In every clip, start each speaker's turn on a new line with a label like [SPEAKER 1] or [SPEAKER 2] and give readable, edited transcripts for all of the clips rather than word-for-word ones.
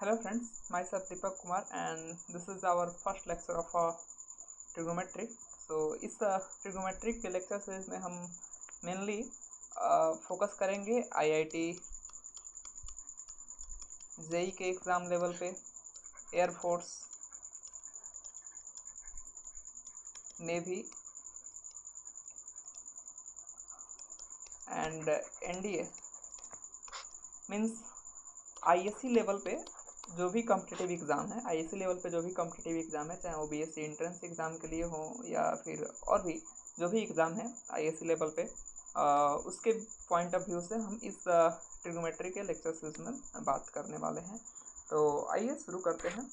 [SPEAKER 1] Hello friends, myself Deepak Kumar and this is our first lecture of trigonometry. So इस trigonometry के lecture series में हम mainly focus करेंगे IIT JEE के exam level पे, air force, navy and NDA means ISC level पे जो भी कॉम्पिटिटिव एग्ज़ाम है, आईएससी लेवल पे जो भी कॉम्पिटिटिव एग्ज़ाम है, चाहे वो बीएससी एंट्रेंस एग्ज़ाम के लिए हो या फिर और भी जो भी एग्ज़ाम है आईएससी लेवल पे, उसके पॉइंट ऑफ व्यू से हम इस ट्रिग्नोमेट्री के लेक्चर सीरीज में बात करने वाले हैं। तो आइए शुरू करते हैं।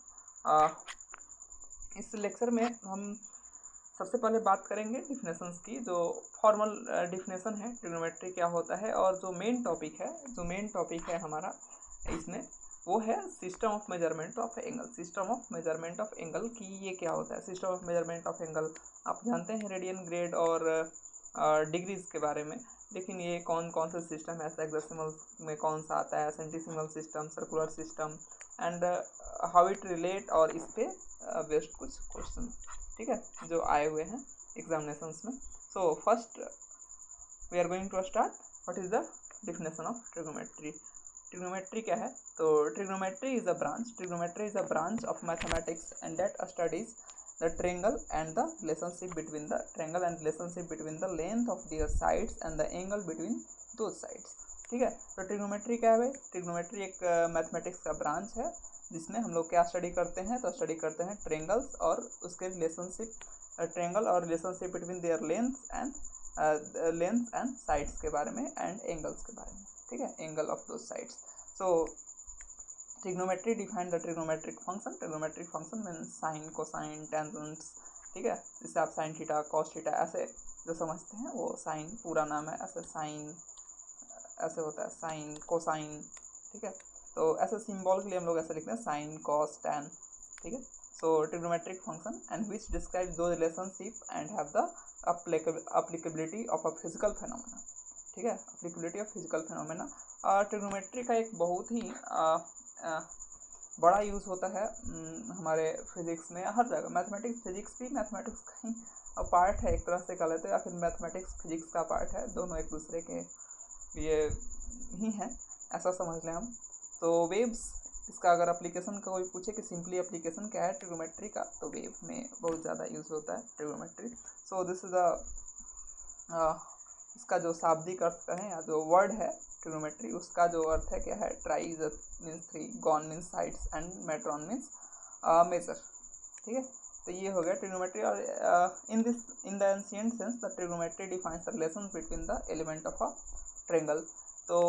[SPEAKER 1] इस लेक्चर में हम सबसे पहले बात करेंगे डिफिनेशंस की। जो फॉर्मल डिफिनेशन है ट्रिग्नोमेट्री क्या होता है, और जो मेन टॉपिक है हमारा इसमें वो है system of measurement of angle. System of measurement of angle की ये क्या होता है? System of measurement of angle आप जानते हैं रेडियन, ग्रेड और डिग्रीज के बारे में, लेकिन ये कौन कौन से सिस्टम है, हेक्साडेसिमल में कौन सा आता है, centesimal system, circular system and how it relate, और इस पे बेस्ड कुछ क्वेश्चन, ठीक है, जो आए हुए हैं एग्जामिनेशंस में। So first we are going to start what is the definition of trigonometry. Trigonometry क्या है? तो trigonometry is a branch of mathematics and that studies the triangle and the relationship between the length of their sides and the angle between those sides. ठीक है, तो trigonometry क्या है भाई? Trigonometry एक मैथमेटिक्स का ब्रांच है जिसमें हम लोग क्या स्टडी करते हैं? तो स्टडी करते हैं ट्रायंगल्स और उसके रिलेशनशिप, ट्रायंगल और relationship between their length and sides के बारे में एंड एंगल्स के बारे में, ठीक है, एंगल ऑफ दो sides. So trigonometry define the trigonometric function means sign, cosine, tangents, ठीक है, जिससे आप साइन थीटा, कॉस थीटा ऐसे जो समझते हैं वो साइन पूरा नाम है, ऐसे साइन ऐसे होता है, साइन, कोसाइन, ठीक है। तो ऐसे सिंबल के लिए हम लोग ऐसे लिखते हैं साइन, कॉस, टैन, ठीक है। So trigonometric function and which describe दो relationship and have the applicability of a physical phenomena, ठीक है, applicability of physical phenomena. Trigonometry का एक बहुत ही बड़ा यूज़ होता है हमारे फिजिक्स में, हर जगह। मैथमेटिक्स, फिजिक्स भी मैथमेटिक्स का ही पार्ट है एक तरह से कह लेते हैं, या फिर मैथमेटिक्स फिजिक्स का पार्ट है, दोनों एक दूसरे के ये ही हैं, ऐसा समझ लें हम। तो वेव्स, इसका अगर एप्लीकेशन का कोई पूछे कि सिंपली एप्लीकेशन क्या है ट्रिग्नोमेट्री का, तो वेव में बहुत ज़्यादा यूज़ होता है ट्रिग्नोमेट्री। सो दिस इज इसका जो शाब्दिक अर्थ कहें या जो वर्ड है ट्रिग्नोमेट्री, उसका जो अर्थ है क्या है? Tri means three, gon means sides and metron means measure, ठीक है। तो ये हो गया ट्रिग्नोमेट्री। और in the ancient sense the trigonometry defines the relation between the element of a triangle. तो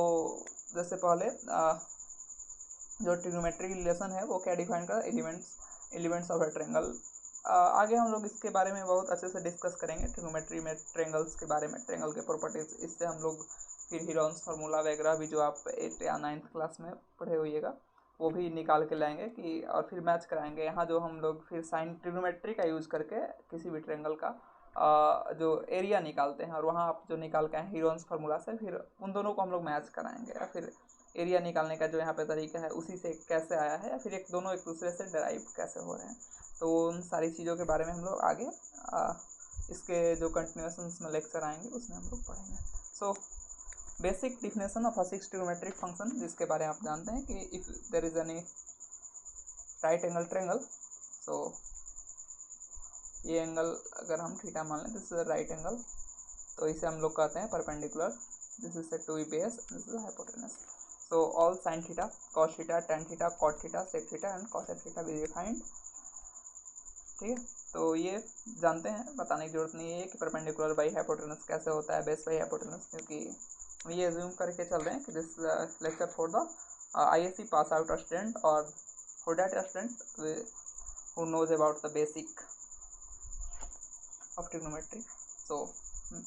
[SPEAKER 1] जैसे पहले जो ट्रिग्नोमेट्री रिलेशन है वो क्या डिफाइन कर? Elements of a triangle. आगे हम लोग इसके बारे में बहुत अच्छे से डिस्कस करेंगे ट्रिग्नोमेट्री में, ट्रायंगल्स के बारे में, ट्रायंगल के प्रॉपर्टीज। इससे हम लोग फिर हीरोन्स फार्मूला वगैरह भी जो आप 8 या 9th क्लास में पढ़े होइएगा वो भी निकाल के लाएंगे कि, और फिर मैच कराएंगे। यहाँ जो हम लोग फिर साइन ट्रिग्नोमेट्री का यूज़ करके किसी भी ट्रायंगल का जो एरिया निकालते हैं, और वहाँ आप जो निकाल के आए हीरोन्स फार्मूला से, फिर उन दोनों को हम लोग मैच कराएंगे, या फिर एरिया निकालने का जो यहाँ पे तरीका है उसी से कैसे आया है, या फिर एक दोनों एक दूसरे से डराइव कैसे हो रहे हैं। तो उन सारी चीज़ों के बारे में हम लोग आगे इसके जो कंटिन्यूएशन में लेक्चर आएंगे उसमें हम लोग पढ़ेंगे। So basic definition of a six trigonometric function, जिसके बारे में आप जानते हैं कि if there is any right angle triangle, so ये एंगल अगर हम थीटा मान लें, दिस इज राइट एंगल, तो इसे हम लोग कहते हैं perpendicular, this is said to be base, this is hypotenuse. So all sine theta, cos theta, tan theta, cot theta, sec theta and cosec theta भी डिफाइंड, ठीक है। तो ये जानते हैं, बताने की जरूरत नहीं है कि परपेंडिकुलर बाई हाइपोटेनस कैसे होता है, बेस बाई हाइपोटेनस, क्योंकि ये एज्यूम करके चल रहे हैं कि this lecture for the ISC pass out student, और for that student who knows about the basic of trigonometry. So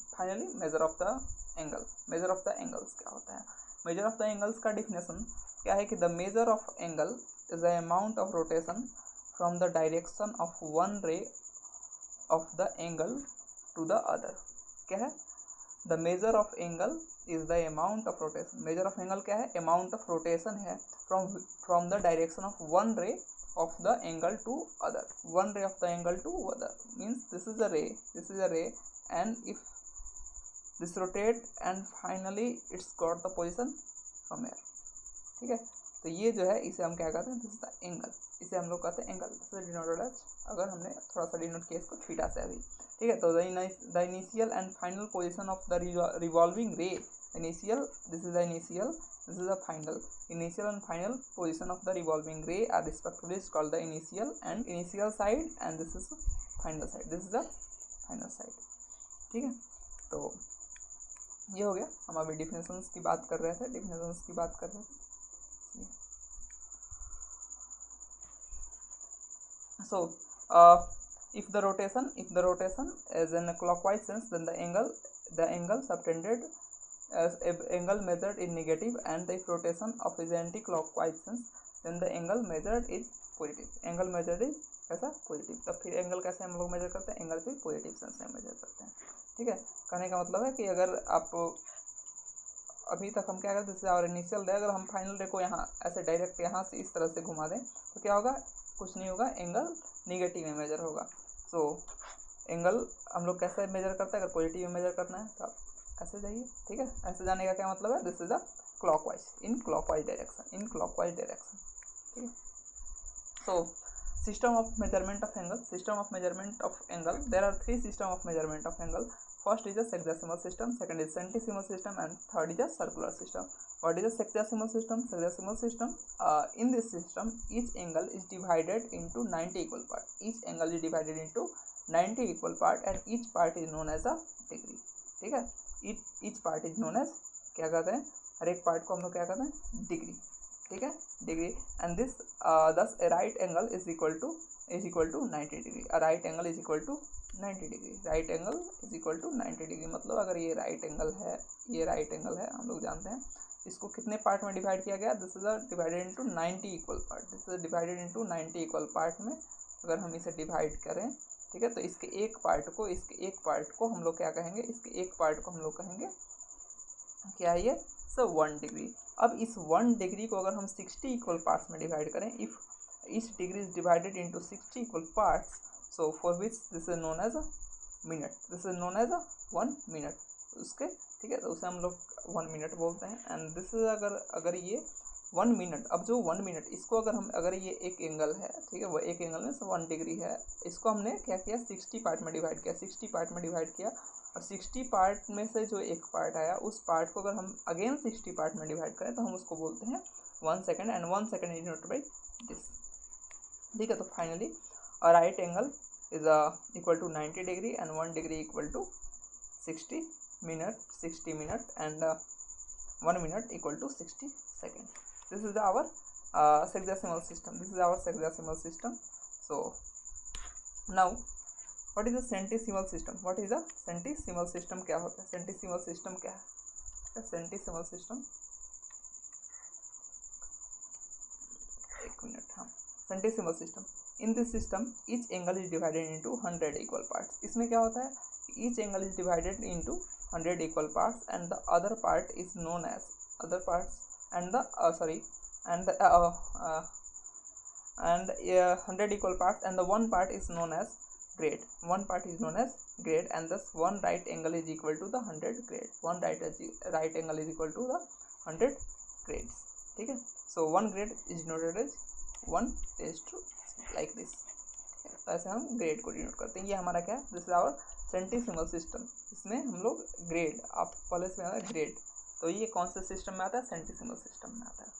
[SPEAKER 1] finally measure of the angle, measure of the angles क्या होता है? measure of the angles का definition क्या है कि the measure of angle is the amount of rotation from the direction of one ray of the angle to the other। क्या है? The measure of angle is the amount of rotation. Measure of angle क्या है? Amount of rotation है from the direction of one रे of the angle to other, one ray of the angle to other, means this is a ray and if this rotate and finally it's got the position from here, ठीक है। तो ये जो है इसे हम क्या कहते हैं? दिस इज द एंगल, इसे हम लोग कहते हैं angle. This is denoted as, अगर हमने थोड़ा सा डिनोट किया इसको थीटा से अभी, ठीक है। तो the initial and final position of the revolving ray, initial, this is the initial, this is the initial and final position of the revolving ray are respectively called the initial side and this is the final side, this is the final side, ठीक है। तो ये हो गया, हम अभी definitions की बात कर रहे थे, so if the rotation is in a clockwise sense, then the angle subtended as angle measured is negative, and if rotation of is anti-clockwise sense, then the angle measured is positive. angle measured is कैसा? Positive. तब फिर angle कैसे हम लोग major करते हैं? Angle फिर positive sense में मेजर करते हैं, ठीक है। कहने का मतलब है कि अगर आप अभी तक हम क्या करते हैं, जैसे और इनिशियल रे, अगर हम फाइनल रे को यहाँ ऐसे डायरेक्ट यहाँ से इस तरह से घुमा दें तो क्या होगा? कुछ नहीं होगा, एंगल निगेटिव में मेजर होगा। सो एंगल हम लोग कैसे मेजर करते हैं? अगर पॉजिटिव में मेजर करना है तो ऐसे जाइए, ठीक है। ऐसे जाने का क्या मतलब है? This is the clockwise, in clockwise direction, ठीक है। So system of measurement of angle, there are 3 system of measurement of angle. First is a sexagesimal system, second is centesimal system and third is a circular system. What is a sexagesimal system? In this system, each angle is divided into 90 equal parts. Each angle is divided into 90 equal parts and each part is known as a degree, ठीक है। each part is known as, क्या कहते हैं? हर एक part को हम लोग क्या कहते हैं? डिग्री, ठीक है, degree. And this thus a right angle is equal to 90 degree. a right angle is equal to 90 degree. Right angle is equal to 90 degree मतलब अगर ये राइट एंगल है, हम लोग जानते हैं, इसको कितने पार्ट में डिवाइड किया गया? This is divided into 90 equal part. This is divided into 90 equal part में अगर हम इसे डिवाइड करें, ठीक है, तो इसके एक पार्ट को हम लोग क्या कहेंगे? क्या है ये? So 1 degree. अब इस 1 डिग्री को अगर हम 60 इक्वल पार्ट्स में डिवाइड करें, if each degree is divided into 60 equal parts, so for which this is known as a minute, this is known as a 1 minute, उसके, ठीक है, तो उसे हम लोग 1 मिनट बोलते हैं। एंड दिस इज अगर ये 1 मिनट, अब जो 1 मिनट, इसको अगर ये एक एंगल है, ठीक है, वो एक एंगल में 1 डिग्री है, इसको हमने क्या किया? 60 पार्ट में डिवाइड किया, और 60 पार्ट में से जो एक पार्ट आया, उस पार्ट को अगर हम अगेन 60 पार्ट में डिवाइड करें तो हम उसको बोलते हैं 1 second, and 1 second is noted by this, ठीक है। तो finally a right angle is equal to 90 degree and 1 degree equal to 60 minute and 1 minute equal to 60 second. This is our sexagesimal system. So now what is the centesimal system? क्या होता है? centesimal system क्या है? centesimal system, एक minute, हाँ, centesimal system. In this system, each angle is divided into 100 equal parts. इसमें क्या होता है? Each angle is divided into 100 equal parts and the other part is known as and the 100 equal parts and the one part is known as grade. And thus one right angle is equal to the 100 grade. One right angle is equal to the 100 grades, ठीक है। So one grade is noted as 1 raised to like this. तो ऐसे हम grade को denote करते हैं। ये हमारा क्या है? This is our centesimal system. इसमें हम लोग ग्रेड, आप कॉलेज में आता है ग्रेड, तो ये कौन से सिस्टम में आता है? सेंटीसिमल सिस्टम में आता है।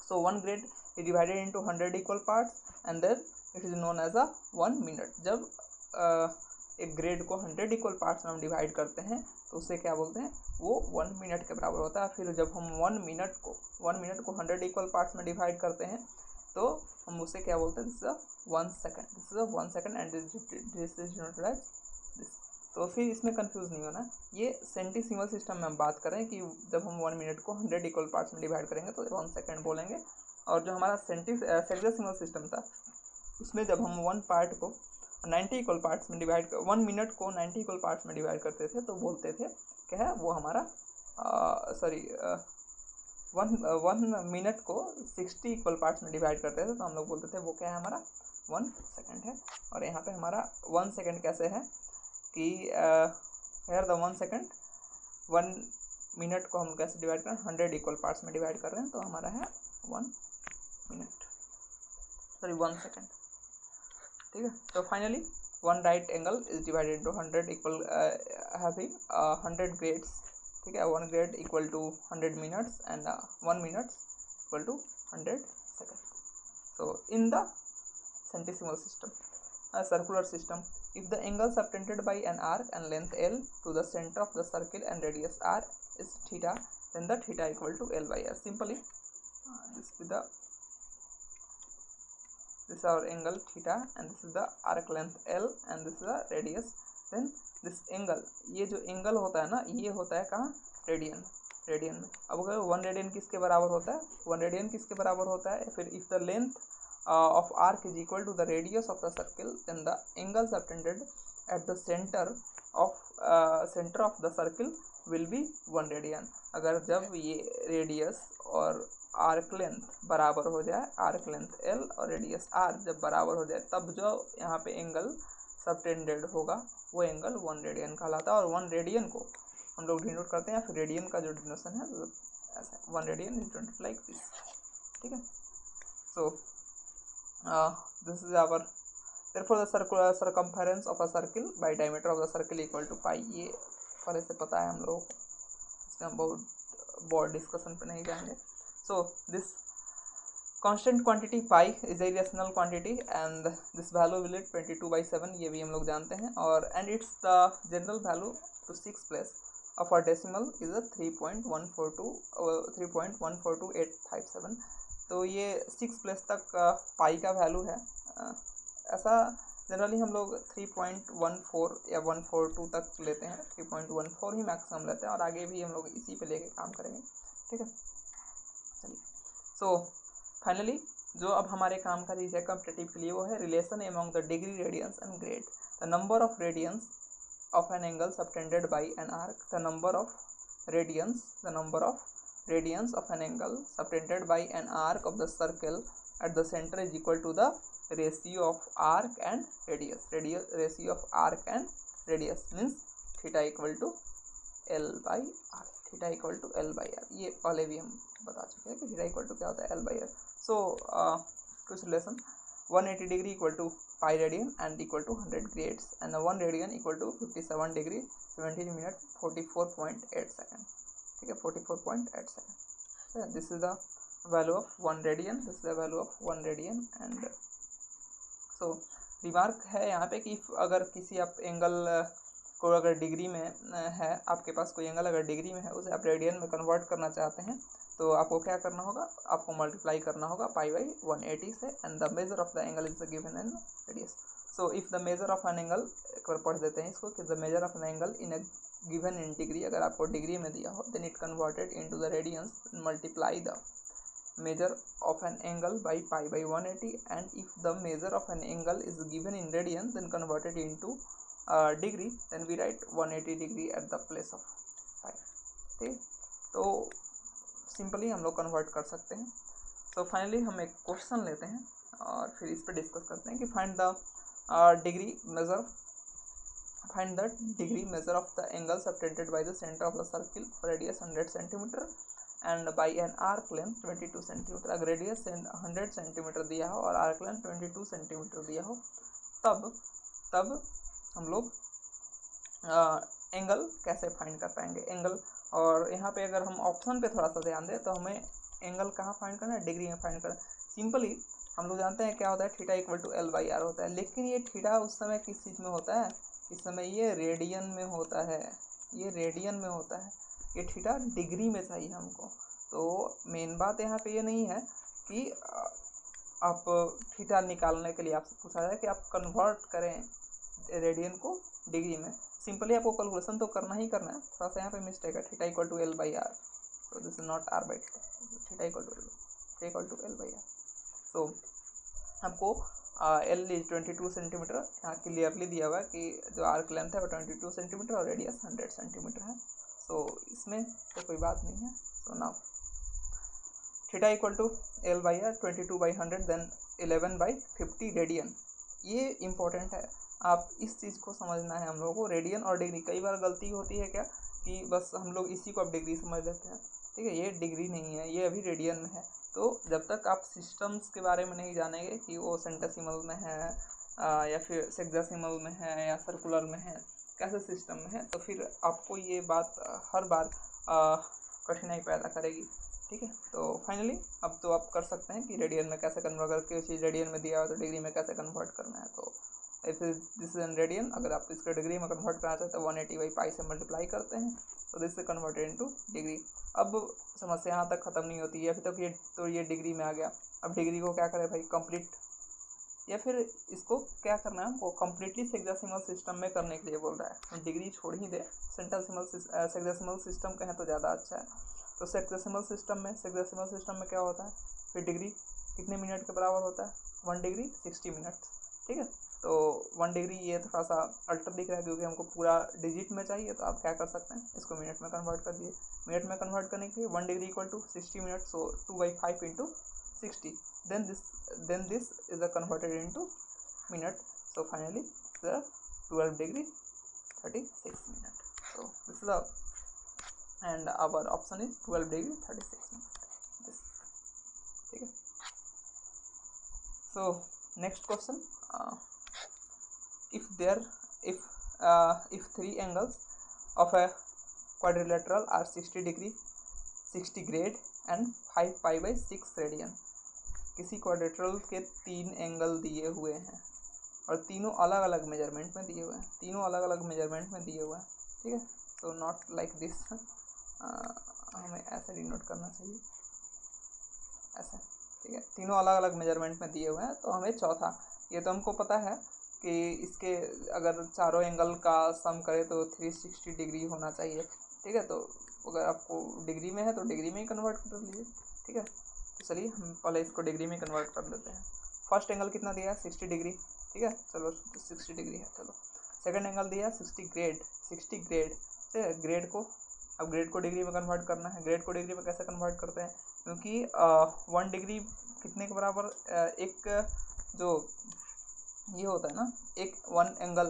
[SPEAKER 1] So 1 grade is divided into 100 equal parts and then it is known as a 1 minute. जब एक ग्रेड को 100 इक्वल पार्ट्स में हम डिवाइड करते हैं तो उसे क्या बोलते हैं? वो 1 मिनट के बराबर होता है। फिर जब हम 1 मिनट को 100 इक्वल पार्ट्स में डिवाइड करते हैं तो हम उसे क्या बोलते हैं? This is 1 second and this is noted as this. तो फिर इसमें कंफ्यूज नहीं होना। ये सेंटीसिमल सिस्टम में हम बात करें कि जब हम 1 मिनट को 100 इक्वल पार्ट्स में डिवाइड करेंगे तो 1 सेकेंड बोलेंगे, और जो हमारा सेक्सासिमल सिस्टम था उसमें जब हम 1 पार्ट को 90 इक्वल पार्ट्स में 1 मिनट को 90 इक्वल पार्ट्स में डिवाइड करते थे तो बोलते थे क्या है वो हमारा सॉरी 1 मिनट को 60 इक्वल पार्ट्स में डिवाइड करते थे तो हम लोग बोलते थे वो क्या है हमारा 1 सेकेंड है। और यहाँ पे हमारा 1 सेकेंड कैसे है कि हेयर द 1 सेकेंड 1 मिनट को हम कैसे डिवाइड कर रहे हैं 100 इक्वल पार्ट्स में डिवाइड कर रहे हैं तो हमारा है 1 मिनट सॉरी 1 सेकेंड। ठीक है, तो finally one right angle is divided into 100 equal having 100 grades. ठीक है, 1 grade equal to 100 minutes and 1 minute equal to 100 second. So in the centesimal system, a circular system, if the angle subtended by an arc and length L to the center of the circle and radius R is theta, then the theta equal to L by R. Simply, this is our angle theta and this is the arc length L and this is the radius. Then this angle, ये जो angle होता है ना, ये होता है कहाँ, radian में। अब अगर 1 रेडियन किसके बराबर होता है, 1 रेडियन किसके बराबर होता है, फिर if the length of arc is equal to the radius of the circle, then the angle subtended at the center of the circle will be 1 radian. अगर जब ये रेडियस और आर्क लेंथ बराबर हो जाए, आर्क लेंथ L और radius R जब बराबर हो जाए, तब जो यहाँ पे एंगल सबटेंडेड होगा वो एंगल 1 रेडियन कहलाता है। और 1 रेडियन को हम लोग डिनोट करते हैं, फिर रेडियन का जो डिनोशन है ऐसा, 1 radian is denoted like this. ठीक है, सो this is our, therefore the circumference of a circle by diameter of the circle equal to pi। ये पहले से पता है हम लोग, इसमें हम बहुत बोर्ड डिस्कशन पे नहीं जाएंगे। So this constant quantity pi is a rational quantity and this value will be 22/7, ये भी हम लोग जानते हैं। और and it's the general value to 6th place of our decimal is a 3.142857। तो ये 6 प्लेस तक पाई का वैल्यू है। ऐसा जनरली हम लोग 3.14 या 142 तक लेते हैं, 3.14 ही मैक्सिमम लेते हैं और आगे भी हम लोग इसी पे लेके काम करेंगे। ठीक है, चलिए। सो फाइनली जो अब हमारे काम का चीज़ है कॉम्पिटेटिव के लिए वो है relation among the degree, radians and grade. The number of radians of an angle subtended by an arc, the number of radians of an angle subtended by an arc of the circle at the center is equal to the ratio of arc and radius. Ratio of arc and radius means theta equal to L by R. Theta equal to L by R, ये पहले भी हम बता चुके हैं कि theta equal to क्या होता है, L by R. So कुछ relation 180 degree equal to pi radian and equal to 100 grades and 1 radian equal to 57 degree 17 minutes 44.8 second. ठीक है, 44.8 second. This is the value of 1 radian, this is the value of 1 radian. And so remark है यहाँ पे कि अगर किसी आप angle को अगर डिग्री में है, आपके पास कोई एंगल अगर डिग्री में है, उसे आप रेडियन में कन्वर्ट करना चाहते हैं तो आपको क्या करना होगा, आपको मल्टीप्लाई करना होगा पाई बाई 180 से and the measure of the angle is given in radius. So if the measure of an angle, एक बार पढ़ देते हैं इसको, कि the measure of an angle in A given in degree, अगर आपको डिग्री में दिया हो then it converted into the radians, multiply the measure of an angle by pi by 180 and if the measure of an angle is given in radian then converted into degree, then we write 180 degree at the place of pi। ठीक, तो simply हम लोग convert कर सकते हैं। तो finally हम एक क्वेश्चन लेते हैं और फिर इस पर डिस्कस करते हैं कि find the degree measure of the angle subtended by the center of the circle, radius 100 cm and by an arc length 22 cm। अगर रेडियस 100 cm दिया हो और आर्क लेंथ 22 cm दिया हो, तब हम लोग एंगल कैसे फाइंड कर पाएंगे एंगल। और यहाँ पे अगर हम ऑप्शन पे थोड़ा सा ध्यान दें तो हमें एंगल कहाँ फाइंड करना है, डिग्री में फाइंड करना है। सिंपली हम लोग जानते हैं क्या होता है, theta equal to L by R होता है, लेकिन ये थीटा उस समय किस चीज़ में होता है, इस समय ये रेडियन में होता है, ये रेडियन में होता है, ये थीटा डिग्री में चाहिए हमको। तो मेन बात यहाँ पे ये नहीं है कि आप थीटा निकालने के लिए आपसे पूछा जाए कि आप कन्वर्ट करें रेडियन को डिग्री में, सिंपली आपको कैलकुलेशन तो करना ही करना है। थोड़ा सा यहाँ पे मिस्टेक है, theta equal to L by R, so this is not R by theta, theta equal to L by R। so आपको L इज 22 सेंटीमीटर, यहाँ क्लियरली दिया हुआ है कि जो आर्क लेंथ है वो 22 सेंटीमीटर और रेडियस 100 सेंटीमीटर है। सो इसमें तो कोई बात नहीं है। So now theta equal to L by R 22/100 then 11/50 radian. ये इम्पोर्टेंट है, आप इस चीज़ को समझना है हम लोगों को। रेडियन और डिग्री, कई बार गलती होती है क्या कि बस हम लोग इसी को अब डिग्री समझ लेते हैं, ठीक है। ये डिग्री नहीं है, ये अभी रेडियन में है। तो जब तक आप सिस्टम्स के बारे में नहीं जानेंगे कि वो सेंटेसिमल में है या फिर सेक्सासिमल में है या सर्कुलर में है, कैसे सिस्टम में है, तो फिर आपको ये बात हर बार कठिनाई पैदा करेगी, ठीक है। तो फाइनली अब तो आप कर सकते हैं कि रेडियन में कैसे कन्वर्ट करके, चीज़ रेडियन में दिया हो तो डिग्री में कैसे कन्वर्ट करना है। तो if this is in radian, अगर आप इसको डिग्री में कन्वर्ट करना चाहते हैं 180/पाई से मल्टीप्लाई करते हैं तो दिस से कन्वर्टेड इनटू डिग्री। अब समस्या यहाँ तक ख़त्म नहीं होती है, अभी तक ये डिग्री में आ गया। अब डिग्री को क्या करें भाई, कंप्लीट, या फिर इसको क्या करना है हमको कंप्लीटली सेक्सासिमल सिस्टम में करने के लिए बोल रहा है। डिग्री छोड़ ही दे, सेक्सासिमल सिस्टम कहें तो ज़्यादा अच्छा है। तो सेक्सासिमल सिस्टम में क्या होता है, फिर डिग्री कितने मिनट के बराबर होता है, 1 डिग्री 60 मिनट, ठीक है। तो 1 डिग्री ये थोड़ा सा अल्टर दिख रहा है क्योंकि हमको पूरा डिजिट में चाहिए, तो आप क्या कर सकते हैं, इसको मिनट में कन्वर्ट कर दिए। मिनट में कन्वर्ट करने के लिए 1 degree equal to 60 minute, so 2/5 into 60, then this is converted into minute. So finally the 12 degree 36 minute. So this is the, and our option is 12 degree 36 minute. This, okay. So next question, if three angles of a quadrilateral are 60 degree 60 grade and 5π/6 radian, किसी quadrilateral के 3 angle दिए हुए हैं और तीनों अलग अलग measurement में दिए हुए हैं, ठीक है। तो नॉट लाइक दिस, हमें ऐसे डिनोट करना चाहिए, ऐसे, ठीक है। तीनों अलग अलग मेजरमेंट में दिए हुए हैं, तो हमें चौथा, ये तो हमको पता है कि इसके अगर चारों एंगल का सम करें तो 360 डिग्री होना चाहिए, ठीक है। तो अगर आपको डिग्री में है तो डिग्री में ही कन्वर्ट कर लीजिए, ठीक है। तो चलिए हम पहले इसको डिग्री में कन्वर्ट कर लेते हैं। फर्स्ट एंगल कितना दिया है, 60 डिग्री, ठीक है, चलो 60 डिग्री है, चलो। सेकंड एंगल दिया 60 ग्रेड, ठीक है। ग्रेड को डिग्री में कन्वर्ट करना है। ग्रेड को डिग्री में कैसे कन्वर्ट करते हैं, क्योंकि 1 डिग्री कितने के बराबर, एक जो ये होता है ना, एक 1 एंगल,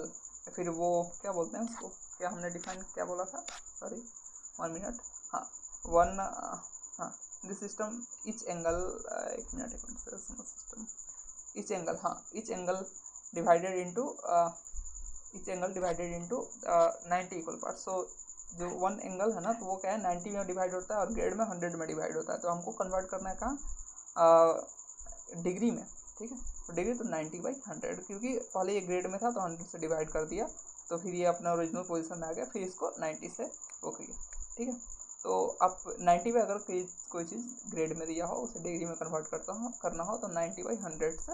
[SPEAKER 1] फिर वो क्या बोलते हैं उसको, क्या हमने डिफाइन क्या बोला था, सॉरी 1 मिनट, हाँ 1, हाँ दिस सिस्टम ईच एंगल, एक मिनट सिस्टम ईच एंगल, हाँ each angle divided into 90 equal part. So जो 1 एंगल है ना, तो वो क्या है 90 में डिवाइड होता है और ग्रेड में 100 में डिवाइड होता है। तो हमको कन्वर्ट करना है कहाँ, डिग्री में, ठीक है। तो डिग्री तो 90/100, क्योंकि पहले ये ग्रेड में था तो 100 से डिवाइड कर दिया, तो फिर ये अपना ओरिजिनल पोजीशन में आ गया, फिर इसको 90 से वो किया, ठीक है। तो आप 90 में अगर कोई चीज़ ग्रेड में दिया हो, उसे डिग्री में कन्वर्ट करना हो तो 90/100 से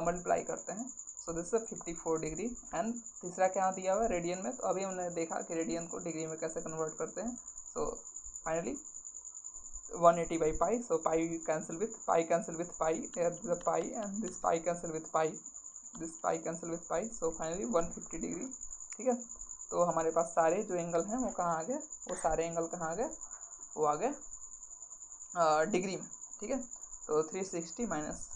[SPEAKER 1] मल्टीप्लाई करते हैं। So this is 54 degree. And तीसरा क्या दिया हुआ है, रेडियन में, तो अभी हमने देखा कि रेडियन को डिग्री में कैसे कन्वर्ट करते हैं। सो फाइनली 180/पाई, so pi cancel with pi, here the pi, and this pi cancel with pi, so finally 150 degree, ठीक है। तो हमारे पास सारे जो एंगल हैं वो कहाँ आ गए, वो सारे एंगल कहाँ आ गए, वो आ गए डिग्री में, ठीक है। तो 360 minus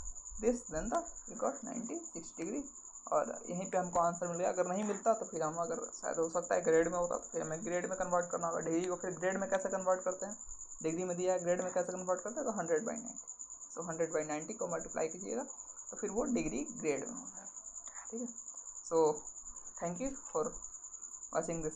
[SPEAKER 1] this, then the we got 96 degree, और यहीं पे हमको आंसर मिल गया। अगर नहीं मिलता तो फिर हम, अगर शायद हो सकता है ग्रेड में होता तो फिर हमें ग्रेड में कन्वर्ट करना होगा डिग्री को। फिर ग्रेड में कैसे कन्वर्ट करते हैं, डिग्री में दिया है, ग्रेड में कैसे कन्वर्ट करते हैं, तो 100/90, सो 100/90 को मल्टीप्लाई कीजिएगा तो फिर वो डिग्री ग्रेड में हो जाएगा, ठीक है। So thank you for watching this.